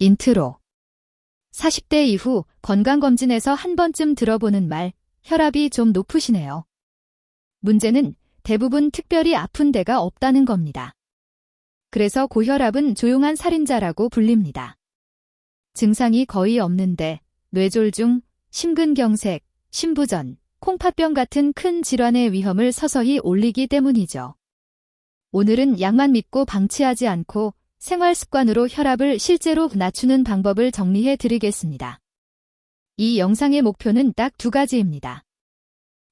인트로. 40대 이후 건강검진에서 한 번쯤 들어보는 말, 혈압이 좀 높으시네요. 문제는 대부분 특별히 아픈 데가 없다는 겁니다. 그래서 고혈압은 조용한 살인자라고 불립니다. 증상이 거의 없는데 뇌졸중, 심근경색, 심부전, 콩팥병 같은 큰 질환의 위험을 서서히 올리기 때문이죠. 오늘은 약만 믿고 방치하지 않고 생활 습관으로 혈압을 실제로 낮추는 방법을 정리해 드리겠습니다. 이 영상의 목표는 딱 두 가지입니다.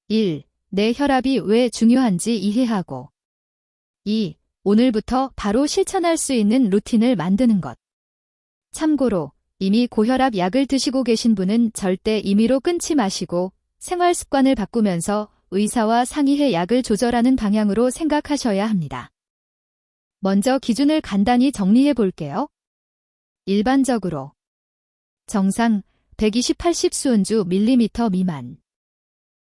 1. 내 혈압이 왜 중요한지 이해하고 2. 오늘부터 바로 실천할 수 있는 루틴을 만드는 것. 참고로 이미 고혈압 약을 드시고 계신 분은 절대 임의로 끊지 마시고 생활 습관을 바꾸면서 의사와 상의해 약을 조절하는 방향으로 생각하셔야 합니다. 먼저 기준을 간단히 정리해 볼게요. 일반적으로 정상 120/80 수은주 밀리미터 미만.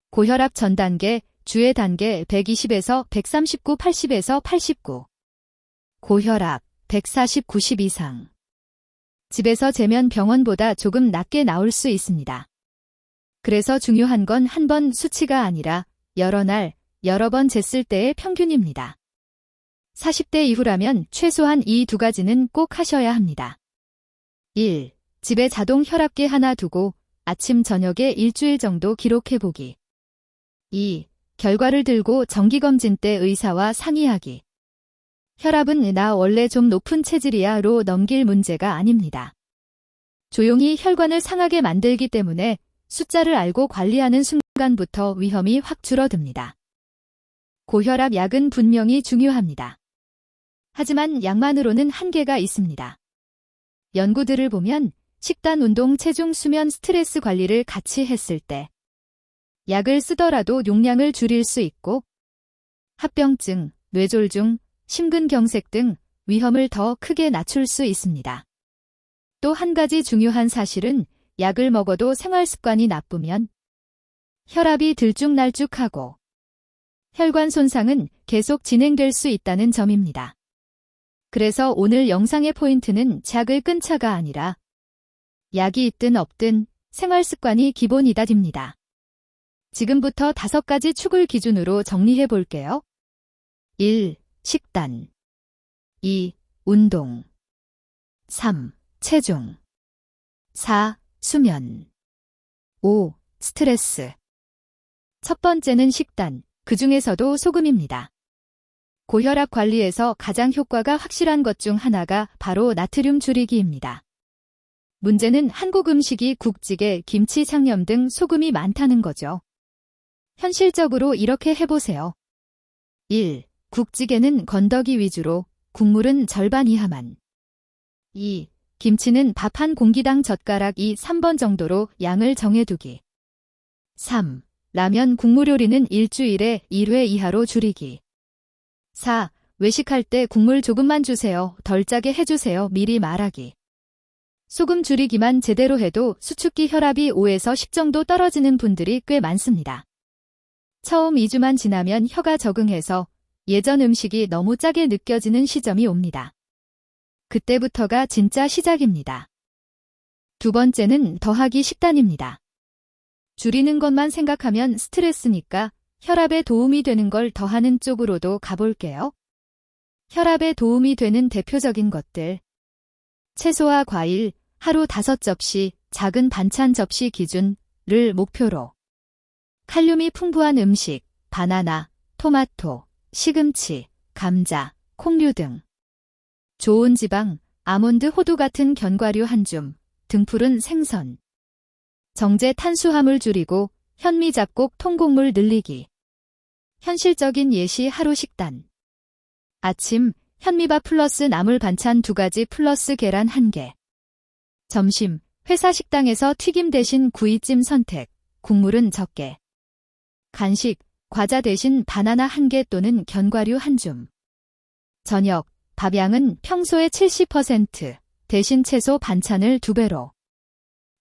고혈압 전 단계, 주의 단계 120에서 139, 80에서 89. 고혈압 140/90 이상. 집에서 재면 병원보다 조금 낮게 나올 수 있습니다. 그래서 중요한 건 한 번 수치가 아니라 여러 날, 여러 번 쟀을 때의 평균입니다. 40대 이후라면 최소한 이 두 가지는 꼭 하셔야 합니다. 1. 집에 자동 혈압계 하나 두고 아침 저녁에 일주일 정도 기록해보기. 2. 결과를 들고 정기검진 때 의사와 상의하기. 혈압은 나 원래 좀 높은 체질이야로 넘길 문제가 아닙니다. 조용히 혈관을 상하게 만들기 때문에 숫자를 알고 관리하는 순간부터 위험이 확 줄어듭니다. 고혈압 약은 분명히 중요합니다. 하지만 약만으로는 한계가 있습니다. 연구들을 보면 식단, 운동, 체중, 수면, 스트레스 관리를 같이 했을 때 약을 쓰더라도 용량을 줄일 수 있고 합병증, 뇌졸중, 심근경색 등 위험을 더 크게 낮출 수 있습니다. 또 한 가지 중요한 사실은 약을 먹어도 생활 습관이 나쁘면 혈압이 들쭉날쭉하고 혈관 손상은 계속 진행될 수 있다는 점입니다. 그래서 오늘 영상의 포인트는 약을 끊자가 아니라 약이 있든 없든 생활 습관이 기본이다입니다. 지금부터 5가지 축을 기준으로 정리해 볼게요. 1. 식단 2. 운동 3. 체중 4. 수면 5. 스트레스. 첫 번째는 식단, 그 중에서도 소금입니다. 고혈압 관리에서 가장 효과가 확실한 것 중 하나가 바로 나트륨 줄이기입니다. 문제는 한국 음식이 국찌개, 김치, 양념 등 소금이 많다는 거죠. 현실적으로 이렇게 해보세요. 1. 국찌개는 건더기 위주로, 국물은 절반 이하만. 2. 김치는 밥 한 공기당 젓가락 2, 3번 정도로 양을 정해두기. 3. 라면 국물 요리는 일주일에 1회 이하로 줄이기. 4. 외식할 때 국물 조금만 주세요. 덜 짜게 해주세요. 미리 말하기. 소금 줄이기만 제대로 해도 수축기 혈압이 5에서 10 정도 떨어지는 분들이 꽤 많습니다. 처음 2주만 지나면 혀가 적응해서 예전 음식이 너무 짜게 느껴지는 시점이 옵니다. 그때부터가 진짜 시작입니다. 두 번째는 더하기 식단입니다. 줄이는 것만 생각하면 스트레스니까 혈압에 도움이 되는 걸 더하는 쪽으로도 가볼게요. 혈압에 도움이 되는 대표적인 것들. 채소와 과일, 하루 5접시, 작은 반찬 접시 기준을 목표로. 칼륨이 풍부한 음식, 바나나, 토마토, 시금치, 감자, 콩류 등. 좋은 지방, 아몬드, 호두 같은 견과류 한 줌, 등푸른 생선. 정제 탄수화물 줄이고 현미 잡곡 통곡물 늘리기. 현실적인 예시 하루 식단. 아침, 현미밥 플러스 나물 반찬 2가지 플러스 계란 1개. 점심, 회사 식당에서 튀김 대신 구이찜 선택, 국물은 적게. 간식, 과자 대신 바나나 1개 또는 견과류 1줌. 저녁, 밥양은 평소의 70%, 대신 채소 반찬을 2배로.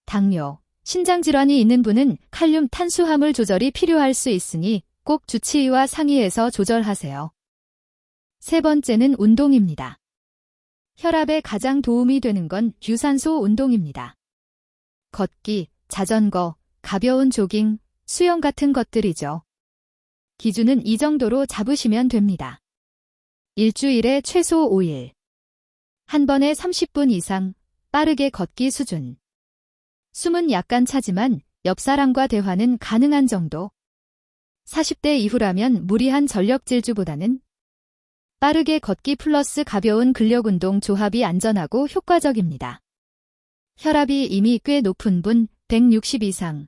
당뇨, 신장질환이 있는 분은 칼륨 탄수화물 조절이 필요할 수 있으니 꼭 주치의와 상의해서 조절하세요. 세 번째는 운동입니다. 혈압에 가장 도움이 되는 건 유산소 운동입니다. 걷기, 자전거, 가벼운 조깅, 수영 같은 것들이죠. 기준은 이 정도로 잡으시면 됩니다. 일주일에 최소 5일. 한 번에 30분 이상 빠르게 걷기 수준. 숨은 약간 차지만 옆 사람과 대화는 가능한 정도. 40대 이후라면 무리한 전력 질주보다는 빠르게 걷기 플러스 가벼운 근력운동 조합이 안전하고 효과적입니다. 혈압이 이미 꽤 높은 분 160 이상은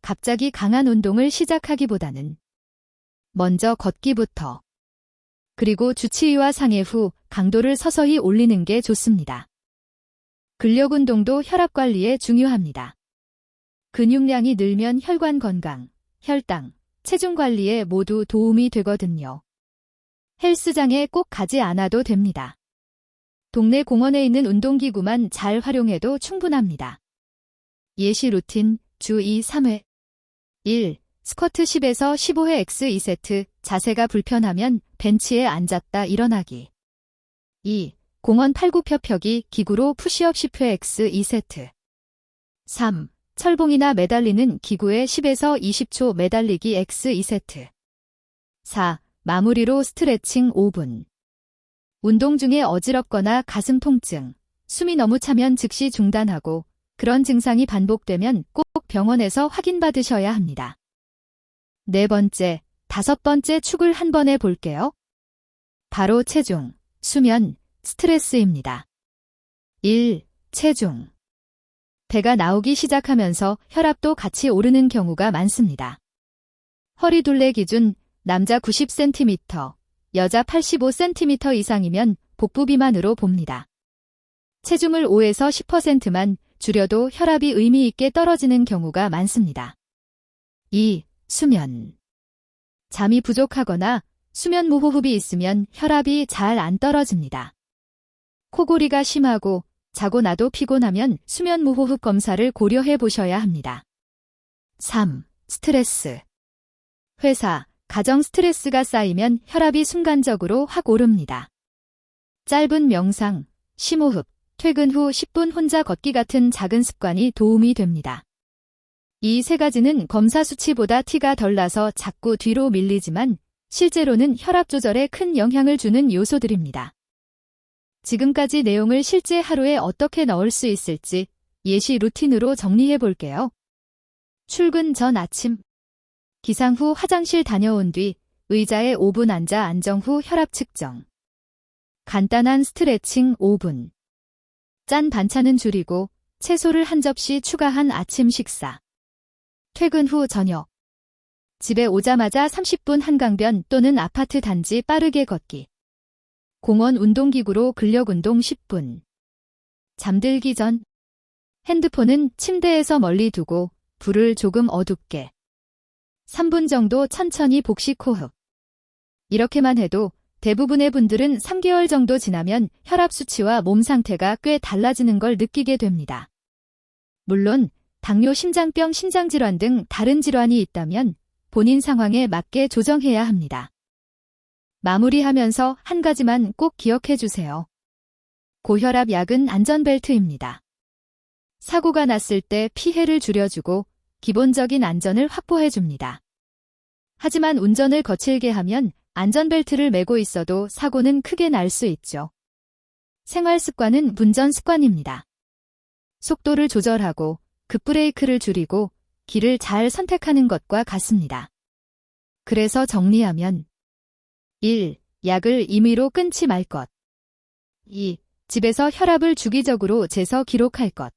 갑자기 강한 운동을 시작하기보다는 먼저 걷기부터, 그리고 주치의와 상의 후 강도를 서서히 올리는 게 좋습니다. 근력운동도 혈압 관리에 중요합니다. 근육량이 늘면 혈관 건강, 혈당, 체중 관리에 모두 도움이 되거든요. 헬스장에 꼭 가지 않아도 됩니다. 동네 공원에 있는 운동기구만 잘 활용해도 충분합니다. 예시 루틴 주 2, 3회 1. 스쿼트 10에서 15회 X 2세트 자세가 불편하면 벤치에 앉았다 일어나기 2. 공원 팔굽혀펴기 기구로 푸시업 10회 X 2세트 3. 철봉이나 매달리는 기구에 10에서 20초 매달리기 X 2세트 4. 마무리로 스트레칭 5분. 운동 중에 어지럽거나 가슴 통증, 숨이 너무 차면 즉시 중단하고 그런 증상이 반복되면 꼭 병원에서 확인받으셔야 합니다. 네 번째, 다섯 번째 축을 한 번 해볼게요. 바로 체중, 수면, 스트레스입니다. 1. 체중. 배가 나오기 시작하면서 혈압도 같이 오르는 경우가 많습니다. 허리둘레 기준 남자 90cm, 여자 85cm 이상이면 복부 비만으로 봅니다. 체중을 5에서 10%만 줄여도 혈압이 의미 있게 떨어지는 경우가 많습니다. 2. 수면. 잠이 부족하거나 수면 무호흡이 있으면 혈압이 잘 안 떨어집니다. 코골이가 심하고 자고 나도 피곤하면 수면 무호흡 검사를 고려해 보셔야 합니다. 3. 스트레스. 회사, 가정 스트레스가 쌓이면 혈압이 순간적으로 확 오릅니다. 짧은 명상, 심호흡, 퇴근 후 10분 혼자 걷기 같은 작은 습관이 도움이 됩니다. 이 세 가지는 검사 수치보다 티가 덜 나서 자꾸 뒤로 밀리지만 실제로는 혈압 조절에 큰 영향을 주는 요소들입니다. 지금까지 내용을 실제 하루에 어떻게 넣을 수 있을지 예시 루틴으로 정리해 볼게요. 출근 전 아침. 기상 후 화장실 다녀온 뒤 의자에 5분 앉아 안정 후 혈압 측정. 간단한 스트레칭 5분. 짠 반찬은 줄이고 채소를 한 접시 추가한 아침 식사. 퇴근 후 저녁. 집에 오자마자 30분 한강변 또는 아파트 단지 빠르게 걷기. 공원 운동기구로 근력운동 10분. 잠들기 전. 핸드폰은 침대에서 멀리 두고 불을 조금 어둡게. 3분 정도 천천히 복식 호흡. 이렇게만 해도 대부분의 분들은 3개월 정도 지나면 혈압 수치와 몸 상태가 꽤 달라지는 걸 느끼게 됩니다. 물론 당뇨, 심장병, 신장질환 등 다른 질환이 있다면 본인 상황에 맞게 조정해야 합니다. 마무리하면서 한 가지만 꼭 기억해 주세요. 고혈압 약은 안전벨트입니다. 사고가 났을 때 피해를 줄여주고 기본적인 안전을 확보해 줍니다. 하지만 운전을 거칠게 하면 안전벨트를 매고 있어도 사고는 크게 날 수 있죠. 생활 습관은 운전 습관입니다. 속도를 조절하고 급브레이크를 줄이고 길을 잘 선택하는 것과 같습니다. 그래서 정리하면 1. 약을 임의로 끊지 말 것. 2. 집에서 혈압을 주기적으로 재서 기록할 것.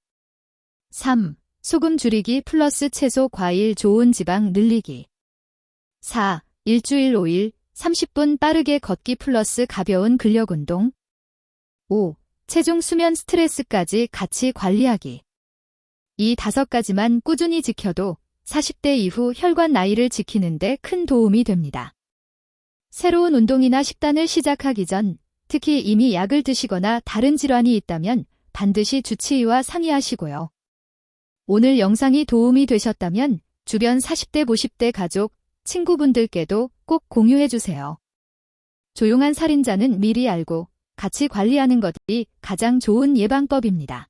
3. 소금 줄이기 플러스 채소, 과일, 좋은 지방 늘리기. 4. 일주일 5일 30분 빠르게 걷기 플러스 가벼운 근력운동. 5. 체중, 수면, 스트레스까지 같이 관리하기. 이 5가지만 꾸준히 지켜도 40대 이후 혈관 나이를 지키는 데 큰 도움이 됩니다. 새로운 운동이나 식단을 시작하기 전, 특히 이미 약을 드시거나 다른 질환이 있다면 반드시 주치의와 상의하시고요. 오늘 영상이 도움이 되셨다면 주변 40대, 50대 가족, 친구분들께도 꼭 공유해주세요. 조용한 살인자는 미리 알고 같이 관리하는 것이 가장 좋은 예방법입니다.